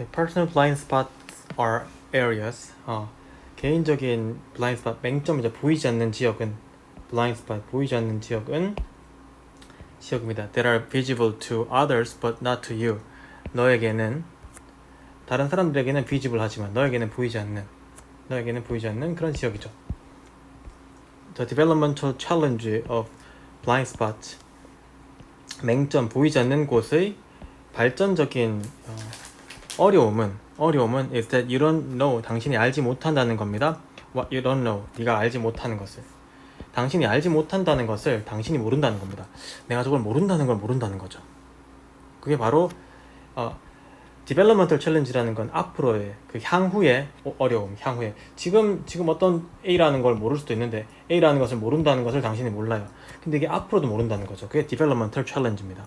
Personal blind spots are areas. 개인적인 blind spot, 맹점이죠. 보이지 않는 지역은 blind spot, 보이지 않는 지역은 지역입니다. That are visible to others but not to you. 너에게는 다른 사람들에게는 visible 하지만 너에게는 보이지 않는 그런 지역이죠. The developmental challenge of blind spot. 맹점, 보이지 않는 곳의 발전적인 어려움은 is that you don't know, 당신이 알지 못한다는 겁니다. What you don't know, 네가 알지 못하는 것을. 당신이 알지 못한다는 것을 당신이 모른다는 겁니다. 내가 저걸 모른다는 걸 모른다는 거죠. 그게 바로 developmental challenge라는 건 앞으로의 그 향후의 어려움, 향후에 지금 어떤 A라는 걸 모를 수도 있는데 A라는 것을 모른다는 것을 당신이 몰라요. 근데 이게 앞으로도 모른다는 거죠. 그게 developmental challenge입니다.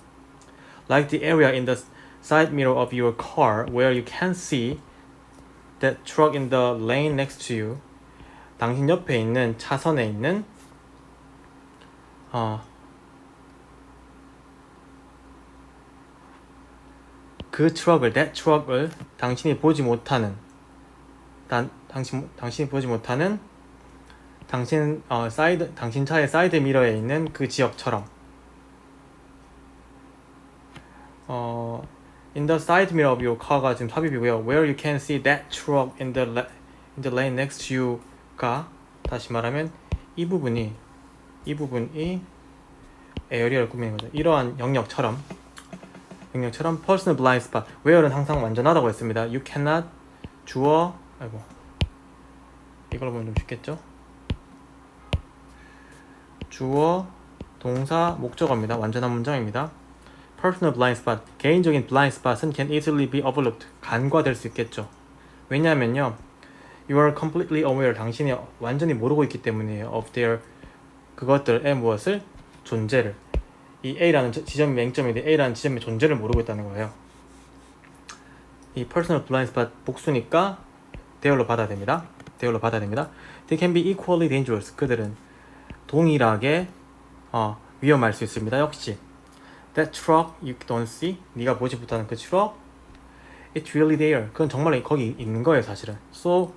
Like the area in the side mirror of your car where you can see that truck in the lane next to you. 당신 옆에 있는 차선에 있는 그 트럭을, that truck을 당신이 보지 못하는 당신이 보지 못하는 당신 차의 사이드 미러에 있는 그 지역처럼 in the side mirror of your car가 지금 삽입이고요. Where you can see that truck in the lane next to you가 다시 말하면 이 부분이 에어리어를 꾸미는 거죠. 이러한 영역처럼 personal blind spot. where는 항상 완전하다고 했습니다. You cannot 주어 이걸로 보면 좀 쉽겠죠? 주어, 동사, 목적어입니다. 완전한 문장입니다. Personal blind spot. 개인적인 blind spot은 can easily be overlooked. 간과될 수 있겠죠. 왜냐하면요, you are completely aware. 당신이 완전히 모르고 있기 때문이에요. of their 그것들의 무엇을? 존재를. 이 A라는 지점이 맹점인데 A라는 지점의 존재를 모르고 있다는 거예요. 이 personal blind spot 복수니까 대열로 받아야 됩니다. They can be equally dangerous. 그들은 동일하게 위험할 수 있습니다. 역시 that truck you don't see, 네가 보지 못하는 그 truck, it's really there. 그건 정말 거기 있는 거예요, 사실은. So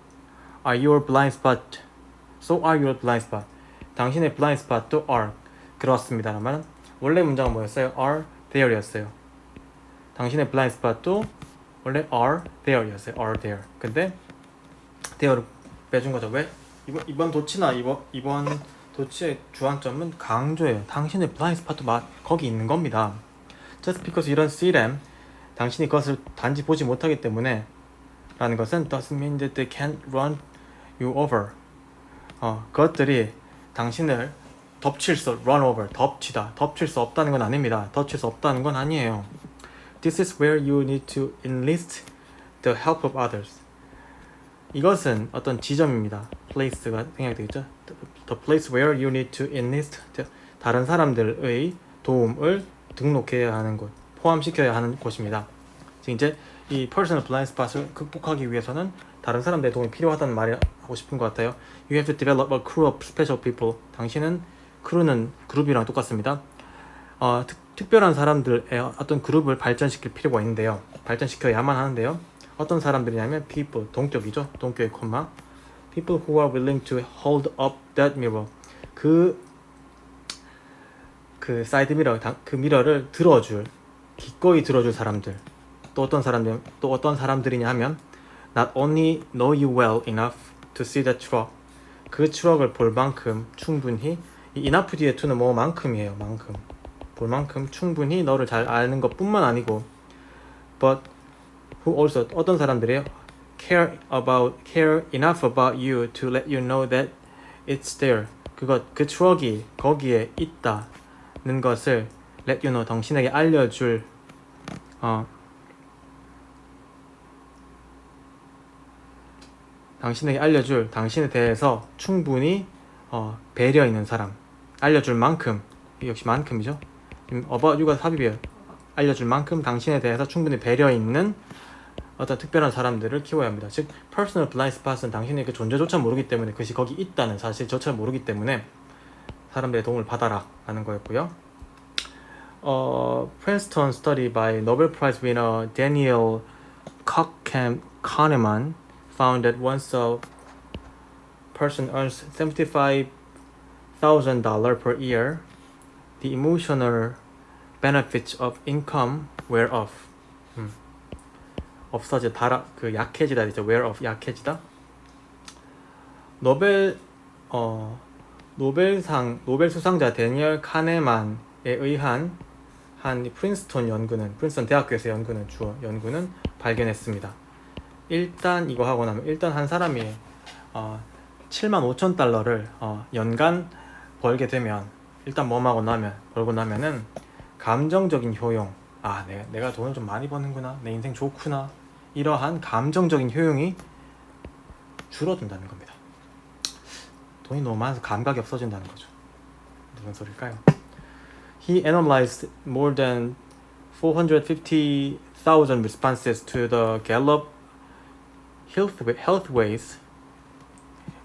are your blind spot. 당신의 blind spot도 are. 그렇습니다라면 원래 문장은 뭐였어요? are there였어요. 당신의 blind spot도 원래 are there였어요. are there. 근데 there를 빼준 거죠. 왜? 이번 도치나 이번 도치의 주안점은 강조예요. 당신의 blind spot도 거기 있는 겁니다. Just because you don't see them, 당신이 그것을 단지 보지 못하기 때문에 라는 것은 doesn't mean that they can't run you over. 그것들이 당신을 덮칠 수 없다는 건 아닙니다. 덮칠 수 없다는 건 아니에요. This is where you need to enlist the help of others. 이것은 어떤 지점입니다. place가 생각이 되겠죠. The place where you need to enlist 다른 사람들의 도움을 등록해야 하는 곳, 포함시켜야 하는 곳입니다. 지금 이제 이 personal blind spot을 극복하기 위해서는 다른 사람들의 도움이 필요하다는 말을 하고 싶은 것 같아요. You have to develop a crew of special people. 당신은 크루는 그룹이랑 똑같습니다. 특별한 사람들의 어떤 그룹을 발전시킬 필요가 있는데요. 발전시켜야만 하는데요. 어떤 사람들이냐면 people, 동격이죠. 동격의 콤마. People who are willing to hold up that mirror. 그 사이드 미러, 그 미러를 기꺼이 들어줄 사람들. 또 어떤 사람들이냐 하면 not only know you well enough to see the truck. 그 트럭을 볼 만큼 충분히, 이 enough 뒤에 to는 만큼이에요. 볼 만큼 충분히 너를 잘 아는 것뿐만 아니고 but who also, 어떤 사람들이에요? care enough about you to let you know that it's there. 그 트럭이 거기에 있다는 것을 let you know, 당신에게 알려줄 당신에 대해서 충분히 배려 있는 사람, 알려줄 만큼, 역시 만큼이죠. about you가 삽입이에요. 알려줄 만큼 당신에 대해서 충분히 배려 있는 어떤 특별한 사람들을 키워야 합니다. 즉 personal blind spot은 당신의 그 존재조차 모르기 때문에, 그것이 거기 있다는 사실조차 모르기 때문에 사람들의 도움을 받아라 라는 거였고요. Princeton study by Nobel Prize winner Daniel Kahneman found that once a person earns $75,000 per year, the emotional benefits of income wear off. 없어져 그 약해지다 되죠. wear off 약해지다. 노벨 수상자 데니얼 카네만에 의한 한 프린스턴 대학교에서 연구는 발견했습니다. 일단 이거 하고 나면 일단 한 사람이 75,000달러를 연간 벌게 되면 일단 벌고 나면은 감정적인 효용, 내가 돈을 좀 많이 버는구나, 내 인생 좋구나, 이러한 감정적인 효용이 줄어든다는 겁니다. 돈이 너무 많아서 감각이 없어진다는 거죠. 무슨 소릴까요? He analyzed more than 450,000 responses to the Gallup Healthways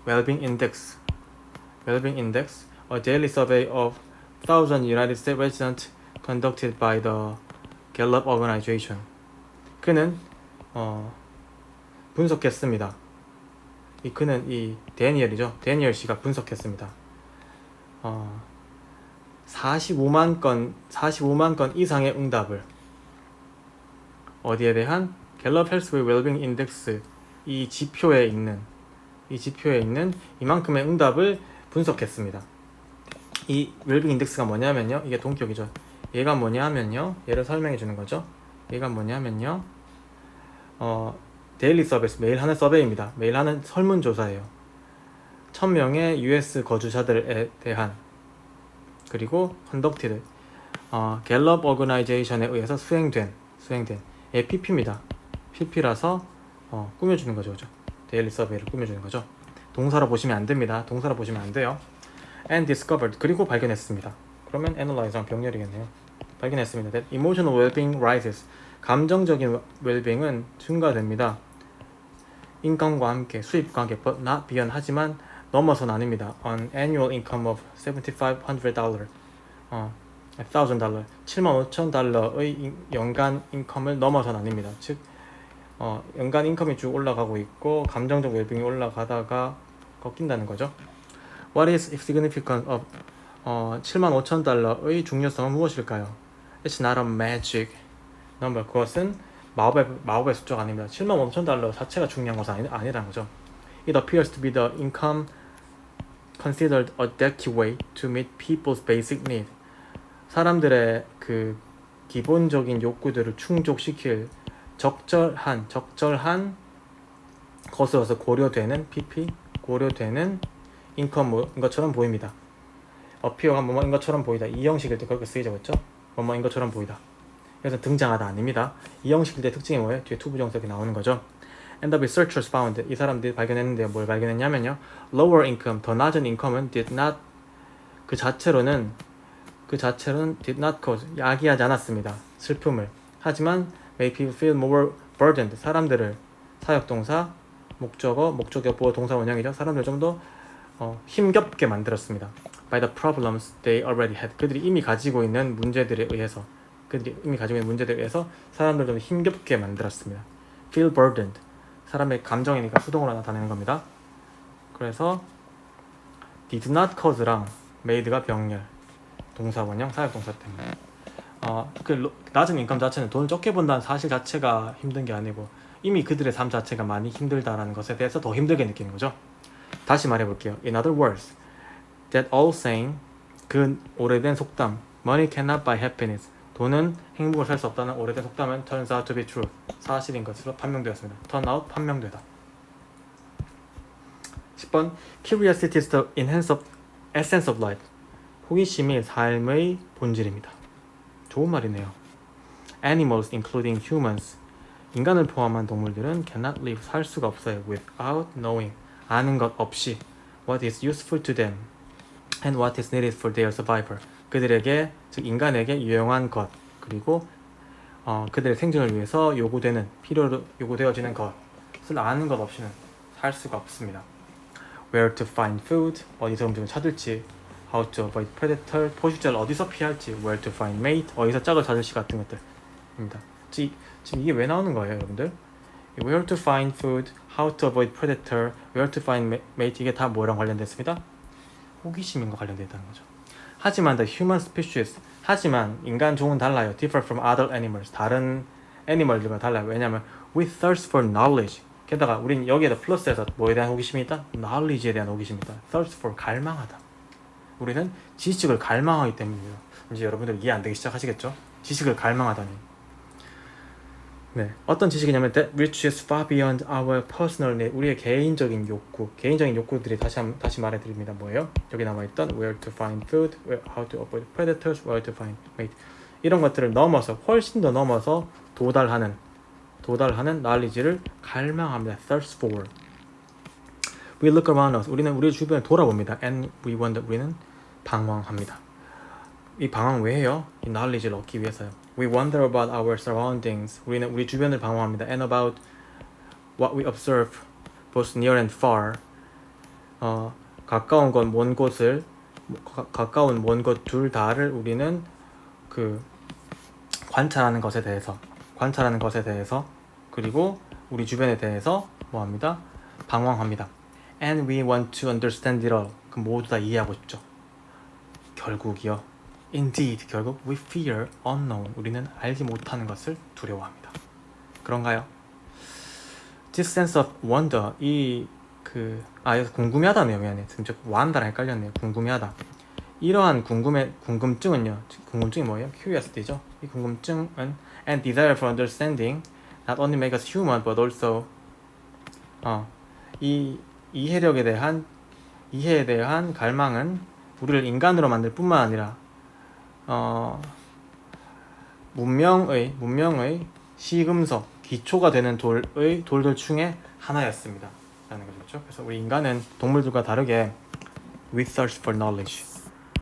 Wellbeing Index, a daily survey of 1,000 United States residents conducted by the Gallup organization. 그는 분석했습니다. 그는 데니얼 씨가 분석했습니다. 45만 건 이상의 응답을 어디에 대한 갤럽 헬스웨이 웰빙 인덱스 이 지표에 있는 이만큼의 응답을 분석했습니다. 이 웰빙 인덱스가 뭐냐면요, 이게 동격이죠. 얘가 뭐냐면요, 얘를 설명해 주는 거죠. 얘가 뭐냐면요, 데일리 서비스, 매일 하는 서베이입니다. 매일 하는 설문조사예요. 1000명의 US 거주자들에 대한, 그리고 conducted, 갤럽 오거나이제이션에 의해서 수행된 PP입니다. PP라서 꾸며주는 거죠. 데일리 서베이를 꾸며주는 거죠. 동사로 보시면 안 됩니다. 동사로 보시면 안 돼요. And discovered, 그리고 발견했습니다. 그러면 analyze랑 병렬이겠네요. 발견했습니다. That emotional well-being rises, 감정적인 웰빙은 증가됩니다. 인컴과 함께, 수입과 함께, but not beyond, 하지만 넘어서는 아닙니다. On annual income of $7,500, $1,000, $75,000의 연간 인컴을 넘어서는 아닙니다. 즉, 연간 인컴이 쭉 올라가고 있고 감정적 웰빙이 올라가다가 꺾인다는 거죠. What is significance of $75,000의 중요성은 무엇일까요? It's not a magic number. 그것은 마법의 숫자가 아닙니다. $75,000 자체가 중요한 것은 아니라는 거죠. It appears to be the income considered adequate to meet people's basic need. 사람들의 그 기본적인 욕구들을 충족시킬 적절한 것으로서 고려되는 인컴인 것처럼 보입니다. appear가 뭐뭐인 것처럼 보이다. 이 형식일 때 그렇게 쓰이죠, 그렇죠? 뭐뭐인 것처럼 보이다. 그래서 등장하다 아닙니다. 이 형식일 때 특징이 뭐예요? 뒤에 투부정석이 나오는 거죠. And the researchers found, 이 사람들이 발견했는데요. 뭘 발견했냐면요, lower income, 더 낮은 인컴은 did not, 그 자체로는 did not cause, 야기하지 않았습니다. 슬픔을. 하지만 make people feel more burdened, 사람들을, 사역동사, 목적어 보호 동사 원형이죠. 사람들 좀 더 힘겹게 만들었습니다. By the problems they already had, 그들이 이미 가지고 있는 문제들에 의해서 사람들 좀 힘겹게 만들었습니다. Feel burdened, 사람의 감정이니까 수동으로 나타내는 겁니다. 그래서 did not cause랑 made가 병렬, 동사 원형, 사역동사 때문에 그 낮은 인컴 자체는 돈을 적게 번다는 사실 자체가 힘든 게 아니고 이미 그들의 삶 자체가 많이 힘들다라는 것에 대해서 더 힘들게 느끼는 거죠. 다시 말해볼게요. In other words, that old saying, 그 오래된 속담, money cannot buy happiness, 돈은 행복을 살 수 없다는 오래된 속담은 turns out to be true, 사실인 것으로 판명되었습니다. turn out, 판명되다. 10번, curiosity is the essence of life, 호기심이 삶의 본질입니다. 좋은 말이네요. Animals, including humans, 인간을 포함한 동물들은 cannot live, 살 수가 없어요. without knowing, 아는 것 없이 what is useful to them and what is needed for their survival, 그들에게, 즉 인간에게 유용한 것, 그리고 그들의 생존을 위해서 필요로 요구되어지는 것을 아는 것 없이는 살 수가 없습니다. Where to find food, 어디서 음식을 찾을지, how to avoid predator, 포식자를 어디서 피할지, where to find mate, 어디서 짝을 찾을지 같은 것들입니다. 지금 이게 왜 나오는 거예요, 여러분들? where to find food, how to avoid predator, where to find mate 이게 다 뭐랑 관련됐습니다? 호기심인과 관련됐다는 거죠. 하지만 the human species 하지만 인간 종은 달라요. differ from other animals 다른 애니멀들과 달라요. 왜냐하면 we thirst for knowledge 게다가 우린 여기에다 플러스해서 뭐에 대한 호기심이 있다? knowledge에 대한 호기심이 있다. thirst for 갈망하다. 우리는 지식을 갈망하기 때문이에요. 이제 여러분들 이해 안 되기 시작하시겠죠? 지식을 갈망하다니. 네, 어떤 지식이냐면 that reaches far beyond our personal need. 우리의 개인적인 욕구, 개인적인 욕구들이 다시 말해드립니다. 뭐예요? 여기 남아있던 where to find food, how to avoid predators, where to find mate. 이런 것들을 넘어서 훨씬 더 넘어서 도달하는 knowledge를 갈망합니다. thirst for. We look around us. 우리는 우리 주변을 돌아봅니다. And we wonder. 우리는 방황합니다. 이 방황 왜 해요? 이 knowledge를 얻기 위해서요. We wonder about our surroundings. 우리는 우리 주변을 방황합니다. And about what we observe, both near and far. 가까운 건 먼 곳을, 가까운 먼 곳 둘 다를 우리는 관찰하는 것에 대해서 그리고 우리 주변에 대해서 뭐합니다? 방황합니다. And we want to understand it all. 그 모두 다 이해하고 싶죠. 결국이요. Indeed, 결국 we fear unknown. 우리는 알지 못하는 것을 두려워합니다. 그런가요? This sense of wonder, 여기서 궁금해하다네요. 미안해. 지금 wanda랑 헷갈렸네요. 궁금해하다. 이러한 궁금증은요. 궁금증이 뭐예요? Curiosity죠. 이 궁금증은 and desire for understanding not only make us human but also 이 이해에 대한 갈망은 우리를 인간으로 만들 뿐만 아니라 문명의 시금석, 기초가 되는 돌들 중에 하나였습니다. 라는 거죠. 그래서 우리 인간은 동물들과 다르게 we thirst for knowledge.